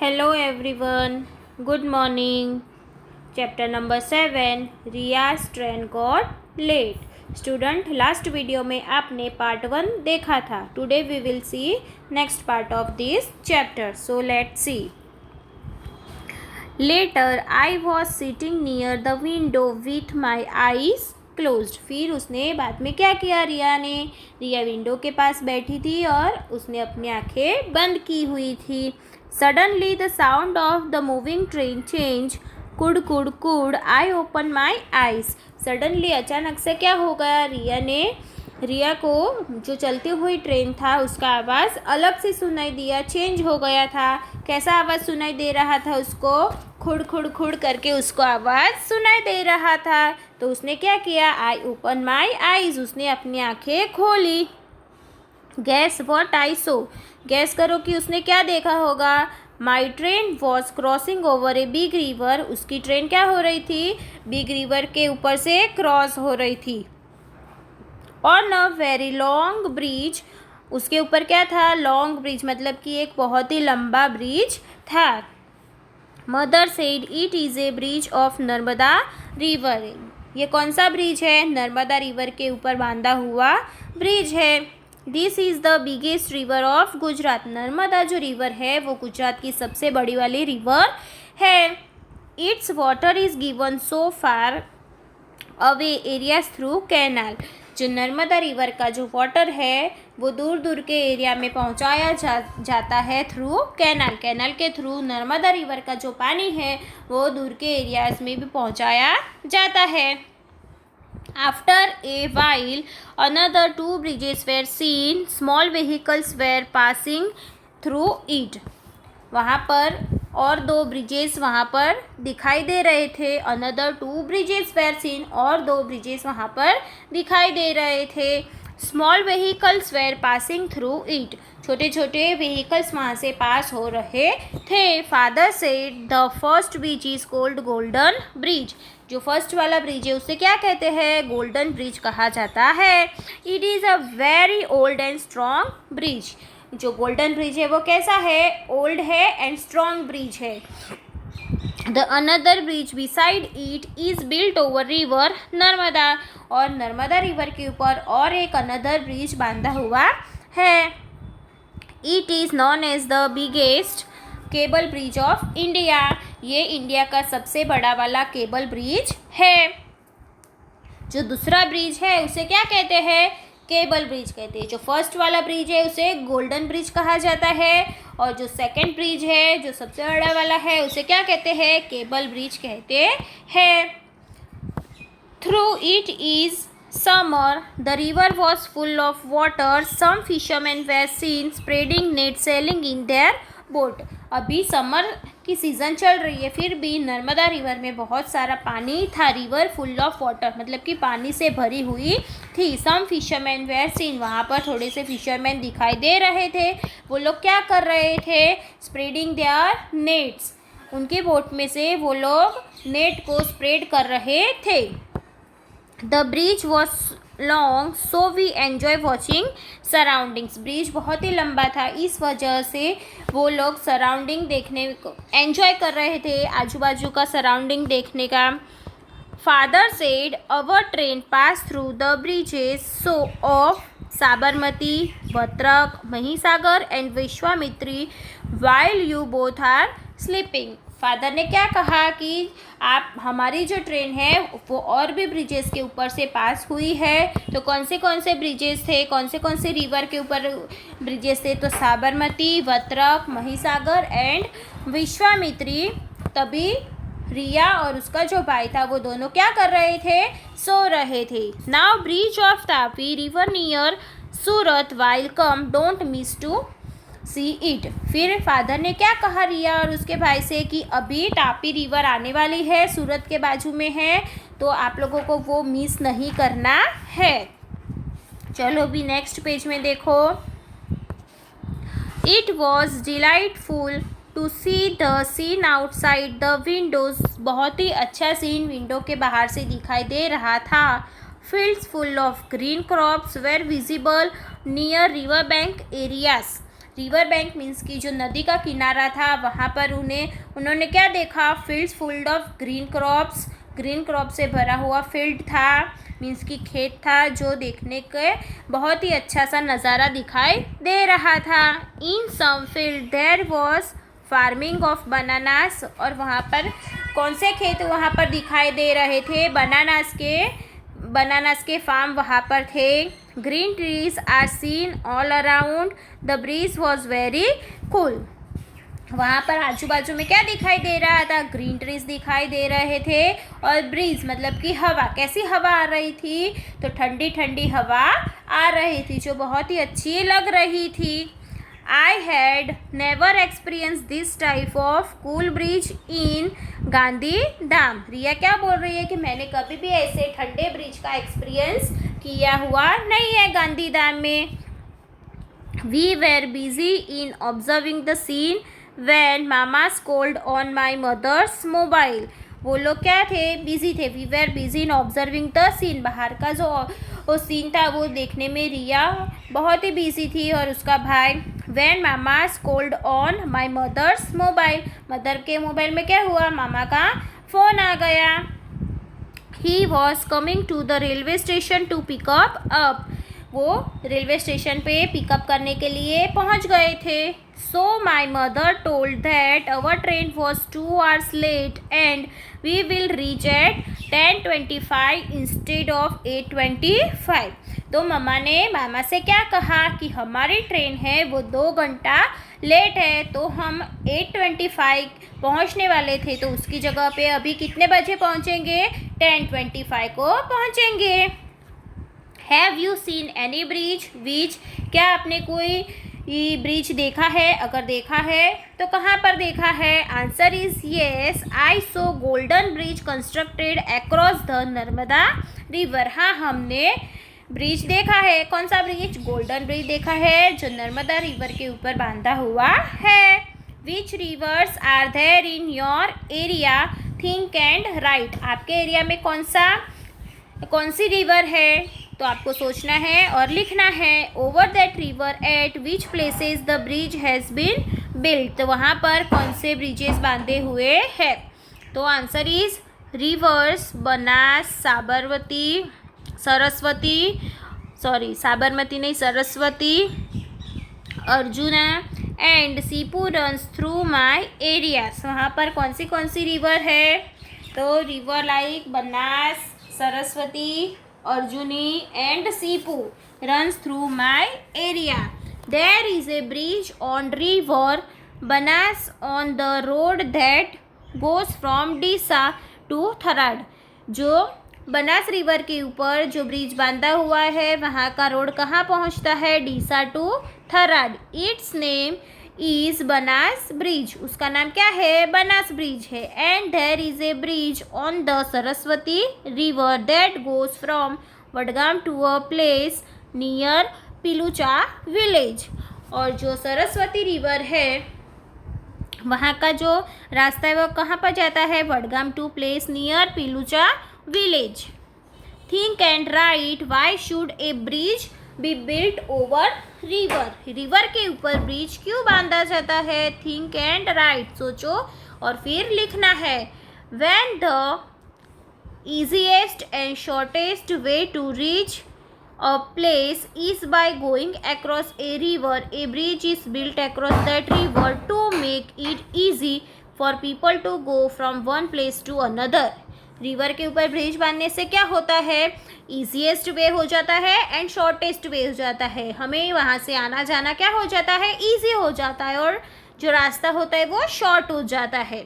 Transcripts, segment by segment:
Hello everyone, good morning. Chapter number 7 Riyaz train got late. Student, last video में आपने part 1 देखा था. Today we will see next part of this chapter. So let's see. Later I was sitting near the window with my eyes closed. फिर उसने बाद में क्या किया रिया विंडो के पास बैठी थी और उसने अपनी आंखें बंद की हुई थी. Suddenly the sound of the moving train change. Could I open my eyes. Suddenly अचानक से क्या हो गया, रिया को जो चलती हुई ट्रेन था उसका आवाज़ अलग से सुनाई दिया, चेंज हो गया था. कैसा आवाज़ सुनाई दे रहा था उसको? खुड़ करके उसको आवाज़ सुनाई दे रहा था. तो उसने क्या किया? I open my eyes. उसने अपनी आंखें खोली. Gas what I so. Gas करो कि उसने क्या देखा होगा. My train was crossing over a big river. उसकी ट्रेन क्या हो रही थी? बिग रिवर के ऊपर से क्रॉस हो रही थी. On a very long bridge. उसके ऊपर क्या था? लॉन्ग ब्रिज, मतलब कि एक बहुत ही लंबा ब्रिज था. Mother said it is a bridge of Narmada river. ये कौन सा ब्रिज है? नर्मदा रिवर के ऊपर बांधा हुआ ब्रिज है. This is the biggest river of Gujarat. Narmada जो रिवर है वो गुजरात की सबसे बड़ी वाली रिवर है. It's water is given so far away areas through canal. जो नर्मदा रिवर का जो वाटर है वो दूर दूर के एरिया में पहुंचाया जाता है थ्रू कैनाल. कैनाल के थ्रू नर्मदा रिवर का जो पानी है वो दूर के एरियाज में भी पहुंचाया जाता है. After a while another 2 bridges were seen. Small vehicles were passing through it. वहाँ पर और 2 ब्रिजेस वहाँ पर दिखाई दे रहे थे. Another 2 bridges were seen. और 2 ब्रिजेस वहाँ पर दिखाई दे रहे थे. Small vehicles were passing through it. छोटे छोटे व्हीकल्स वहाँ से पास हो रहे थे. Father said the first bridge is called golden bridge. जो फर्स्ट वाला ब्रिज है उसे क्या कहते हैं? गोल्डन ब्रिज कहा जाता है. It is a very old and strong bridge. जो गोल्डन ब्रिज है वो कैसा है? ओल्ड है एंड स्ट्रॉन्ग ब्रिज है. The another bridge beside it is built over river Narmada. और नर्मदा रिवर के ऊपर और एक अनदर ब्रिज बांधा हुआ है. It is known as the biggest cable bridge of India. ये इंडिया का सबसे बड़ा वाला केबल ब्रिज है. जो दूसरा ब्रिज है उसे क्या कहते हैं? केबल ब्रिज कहते हैं. जो फर्स्ट वाला ब्रिज है उसे गोल्डन ब्रिज कहा जाता है. और जो सेकंड ब्रिज है जो सबसे बड़ा वाला है उसे क्या कहते हैं? केबल ब्रिज कहते हैं. Through it is summer. The river was full of water. Some fishermen were seen spreading net sailing in their boat. अभी समर की सीज़न चल रही है फिर भी नर्मदा रिवर में बहुत सारा पानी था. रिवर फुल ऑफ वाटर मतलब कि पानी से भरी हुई थी. सम फिशरमैन वेर सीन. वहाँ पर थोड़े से फिशरमैन दिखाई दे रहे थे. वो लोग क्या कर रहे थे? Spreading their nets. उनके बोट में से वो लोग नेट को स्प्रेड कर रहे थे. The bridge was long so we enjoy watching surroundings. Bridge बहुत ही लंबा था इस वजह से वो लोग सराउंडिंग देखने को एन्जॉय कर रहे थे. आजू बाजू का सराउंडिंग देखने का. Father said our train pass through the bridges so of Sabarmati, Bhadrak, Mahisagar and Vishwamitri while you both are sleeping. Father ने क्या कहा कि आप हमारी जो ट्रेन है वो और भी ब्रिजेस के ऊपर से पास हुई है. तो कौन से ब्रिजेस थे? कौन से रिवर के ऊपर ब्रिजेस थे? तो साबरमती, भद्रक, महिसागर एंड विश्वामित्री. तभी रिया और उसका जो भाई था वो दोनों क्या कर रहे थे? सो रहे थे. Now bridge of Tapi river near Surat while come don't miss to see it. फिर फादर ने क्या कहा रिया और उसके भाई से कि अभी तापी रिवर आने वाली है, सूरत के बाजू में है, तो आप लोगों को वो मिस नहीं करना है. चलो भी नेक्स्ट पेज में देखो. It was delightful to see the scene outside the windows. बहुत ही अच्छा सीन विंडो के बाहर से दिखाई दे रहा था. Fields full of green crops were visible near river bank areas. River bank means की जो नदी का किनारा था वहाँ पर उन्होंने क्या देखा, fields full of green crops, green crop से भरा हुआ फील्ड था, मीन्स की खेत था जो देखने के बहुत ही अच्छा सा नज़ारा दिखाई दे रहा था। In some field there was farming of bananas, और वहाँ पर कौन से खेत वहाँ पर दिखाई दे रहे थे, बनानास के फार्म वहाँ पर थे। Green trees are seen all around, the breeze was very cool. वहाँ पर आजू बाजू में क्या दिखाई दे रहा था, ग्रीन ट्रीज दिखाई दे रहे थे, और ब्रीज मतलब कि हवा, कैसी हवा आ रही थी, तो ठंडी ठंडी हवा आ रही थी जो बहुत ही अच्छी लग रही थी। I had never experience this type of cool breeze in Gandhidham. Riya क्या बोल रही है कि मैंने कभी भी ऐसे ठंडे ब्रिज का एक्सपीरियंस किया हुआ नहीं है गांधी धाम में। We were busy in observing the scene when mama scold on my mother's mobile. वो लोग क्या थे, बिजी थे। We were busy in observing the scene, बाहर का जो सीन था वो देखने में रिया बहुत ही बिजी थी और उसका भाई। When mama scold on my mother's mobile, mother के मोबाइल में क्या हुआ, मामा का फ़ोन आ गया। He was coming to the railway station to pick up up, वो रेलवे स्टेशन पे पिकअप करने के लिए पहुंच गए थे। So my mother told that our train was 2 hours late and we will reach at 10:25 instead of 8:25। तो मम्मा ने मामा से क्या कहा कि हमारी ट्रेन है वो 2 घंटा लेट है, तो हम 8:25 पहुंचने वाले थे, तो उसकी जगह पे अभी कितने बजे पहुंचेंगे, 10:25 को पहुंचेंगे। Have you seen any bridge विच, क्या आपने कोई ब्रिज देखा है, अगर देखा है तो कहाँ पर देखा है। Answer is yes, I so golden bridge constructed across the Narmada river. हाँ, हमने ब्रिज देखा है। कौन सा ब्रिज, गोल्डन ब्रिज देखा है जो नर्मदा रिवर के ऊपर बांधा हुआ है। Which rivers are there in your area, think and write. आपके एरिया में कौन सी रिवर है, तो आपको सोचना है और लिखना है। Over that river at which places the bridge has been built, तो वहाँ पर कौन से ब्रिजेस बांधे हुए हैं। तो answer is rivers Banas, Sabarmati नहीं, Saraswati, Arjuna and Sipu runs through my areas. वहाँ पर कौन सी रिवर है, तो river like Banas, Saraswati, Arjuni and Sipu runs through my area. There is a bridge on river Banas on the road that goes from Disa to Tharad. जो Banas river के ऊपर जो ब्रिज बांधा हुआ है वहाँ का रोड कहाँ पहुँचता है, Deesa to Tharad. It's name is Banas bridge, उसका नाम क्या है, बनास ब्रिज है। And there is a bridge on the Saraswati river that goes from Vadgam to a place near Pilucha village. और जो सरस्वती रिवर है वहाँ का जो रास्ता है वो कहाँ पर जाता है, Vadgam to place near Pilucha village. Think and write, why should a bridge be built over river, river के ऊपर ब्रिज क्यों बांधा जाता है। थिंक एंड राइट, सोचो और फिर लिखना है। When the easiest and shortest way to reach a place is by going across a river, a bridge is built across that river to make it easy for people to go from one place to another. River के ऊपर bridge बांधने से क्या होता है, easiest वे हो जाता है एंड शॉर्टेस्ट वे हो जाता है। हमें वहाँ से आना जाना क्या हो जाता है, ईजी हो जाता है, और जो रास्ता होता है वो शॉर्ट हो जाता है।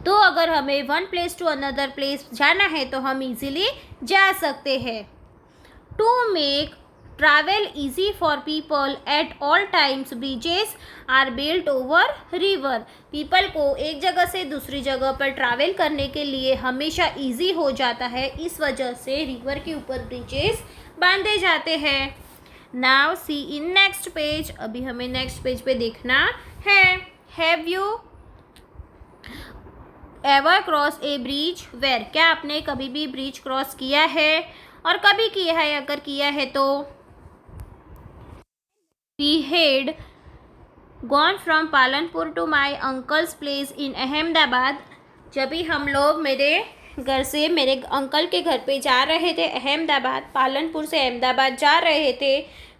तो अगर हमें one place to another place जाना है तो हम इजीली जा सकते हैं। To make travel easy for people at all times, bridges are built over river. People को एक जगह से दूसरी जगह पर ट्रैवल करने के लिए हमेशा इजी हो जाता है, इस वजह से रिवर के ऊपर ब्रिजेस बांधे जाते हैं। Now see in next page, अभी हमें नेक्स्ट पेज पे देखना है। Have you ever cross a bridge where, क्या आपने कभी भी ब्रिज क्रॉस किया है, और कभी किया है, अगर किया है तो। We had gone from Palanpur to my uncle's place in Ahmedabad. जब भी हम लोग मेरे घर से मेरे अंकल के घर पे जा रहे थे अहमदाबाद, पालनपुर से अहमदाबाद जा रहे थे,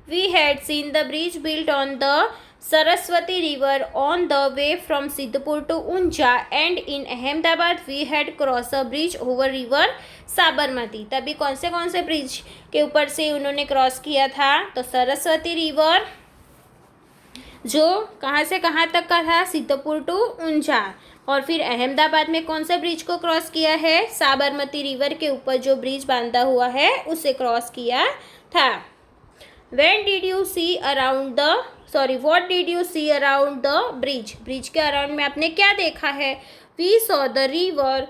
we had seen the bridge built on the Saraswati river on the way from Sidhpur to Unjha and in Ahmedabad we had cross a bridge over river Sabarmati. तभी कौन से ब्रिज के ऊपर से उन्होंने क्रॉस किया था? तो सरस्वती रिवर, जो कहाँ से कहाँ तक का था? सिद्धपुर टू ऊंचा। और फिर अहमदाबाद में कौन से ब्रिज को क्रॉस किया है? साबरमती रिवर के ऊपर जो ब्रिज बांधा हुआ है उसे क्रॉस किया था। When did you see around the what did you see around the bridge? Bridge के अराउंड में आपने क्या देखा है? We saw the river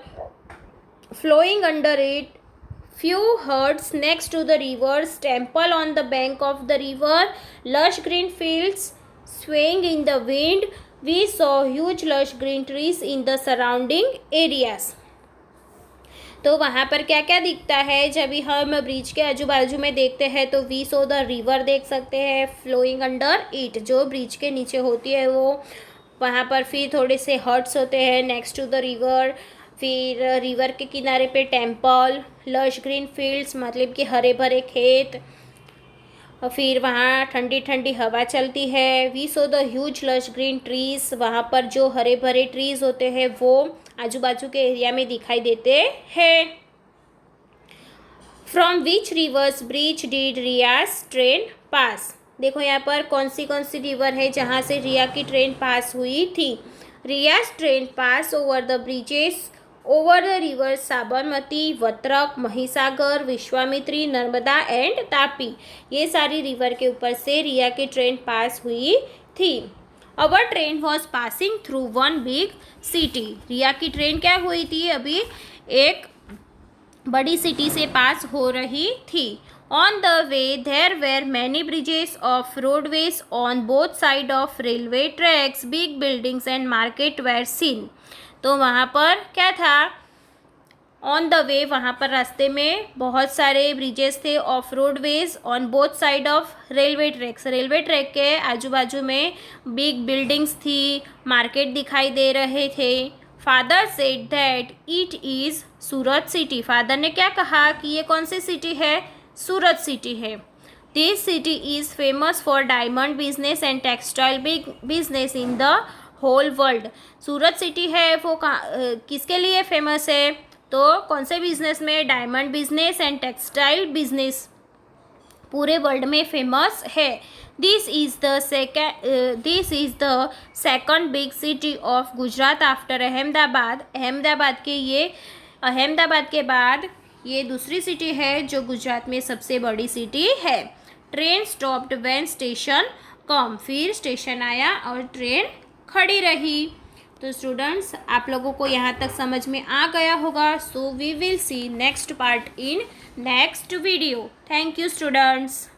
flowing under it, few huts next to the river's temple on the bank of the river, lush green fields swaying in the wind. We saw huge lush green trees in the surrounding areas. तो वहाँ पर क्या क्या दिखता है जब भी हम ब्रिज के आजू बाजू में देखते हैं? तो वी सो द रिवर देख सकते हैं, फ्लोइंग अंडर इट, जो ब्रिज के नीचे होती है वो, वहाँ पर फिर थोड़े से हट्स होते हैं नेक्स्ट टू द रिवर, फिर रिवर के किनारे पे टेम्पल, लश ग्रीन फील्ड्स मतलब कि हरे भरे खेत, और फिर वहाँ ठंडी ठंडी हवा चलती है। We saw the huge lush green trees, वहाँ पर जो हरे भरे ट्रीज होते हैं वो आजू बाजू के एरिया में दिखाई देते हैं। From which rivers bridge did Riyaz train pass? देखो यहाँ पर कौन सी रिवर है जहाँ से रिया की ट्रेन पास हुई थी? Riyaz train pass over the bridges over the river Sabarmati, Vatrak, Mahisagar, Vishwamitri, Narmada and Tapi. ये सारी रिवर के ऊपर से रिया की ट्रेन पास हुई थी। Our train was passing through one big city. Riya की ट्रेन क्या हुई थी? अभी एक बड़ी सिटी से पास हो रही थी। On the way there were many bridges of roadways on both side of railway tracks, big buildings and market were seen. तो वहाँ पर क्या था? ऑन द वे, वहाँ पर रास्ते में बहुत सारे ब्रिजेस थे, of roadways on both side of railway tracks, railway track के आजू बाजू में बिग बिल्डिंग्स थी, मार्केट दिखाई दे रहे थे। Father said that it is Surat city. फादर ने क्या कहा कि ये कौन सी सिटी है? सूरत सिटी है। This city is famous for diamond business and textile business in the whole world. Surat city है वो किसके लिए फेमस है? तो कौन से बिजनेस में? Diamond business and textile business पूरे वर्ल्ड में फेमस है। This is the second big city of Gujarat after Ahmedabad. Ahmedabad के बाद ये दूसरी सिटी है जो गुजरात में सबसे बड़ी सिटी है। ट्रेन स्टॉप्ड व्हेन स्टेशन कम। फिर स्टेशन आया और ट्रेन खड़ी रही। तो स्टूडेंट्स, आप लोगों को यहाँ तक समझ में आ गया होगा। So we will see next part in next video. Thank you students.